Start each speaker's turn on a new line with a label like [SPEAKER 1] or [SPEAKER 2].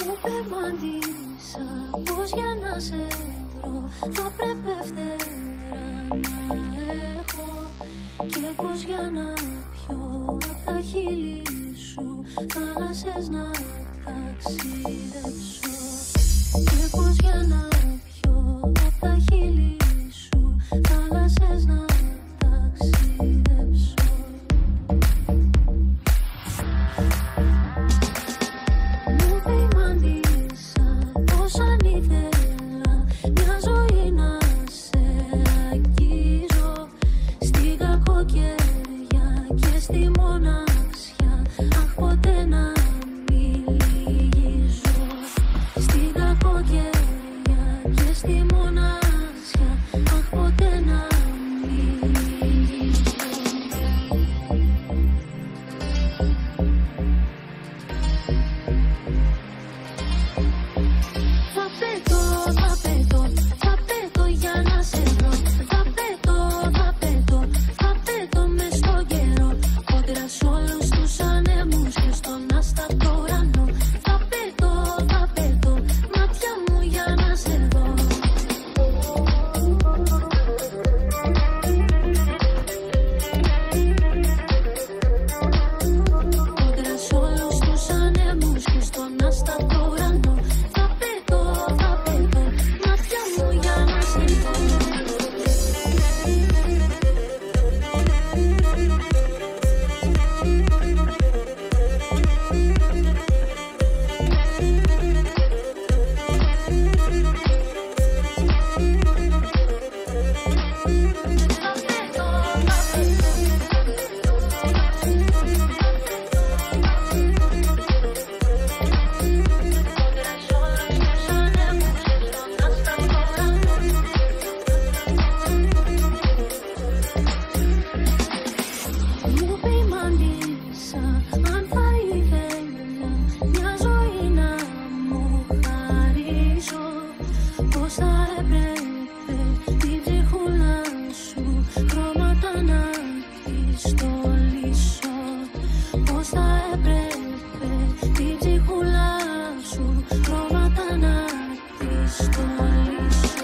[SPEAKER 1] Μου πεμάντησα πως για να σε βρω θα πρέπει φτερά να έχω και πως για να πιω απ' τα χείλη σου θάλασσες να ταξιδέψω και πως για να πιω απ' τα χείλη σου θάλασσες να ταξιδέψω. Μου πειμάντησα πως αν ήθελα μια ζωή να σε αγγίζω στην κακοκαιρία και στη μοναξιά, αχ ποτέ να μην λυγίζω. Στην κακοκαιρία και στη μοναξιά, αχ ποτέ να μην λυγίζω. Θα πέτω για να σε βρω. Θα πέτω μες στον καιρό, κόντρα σ' όλους τους ανέμους και στον άστατο ουρανό. Θα πέτω, μάτια μου για να σε δω. Κόντρα σ' όλους τους ανέμους και στον άστατο ουρανό. Θα πέτω, μάτια μου για να σε δω. Μου πειμάντησα αν θα ήθελα μια ζωή να μου χαρίσω, πως θα έπρεπε την ψυχούλα σου χρώματα να τη στολίσω. Πως θα έπρεπε την ψυχούλα σου χρώματα να τη στολίσω.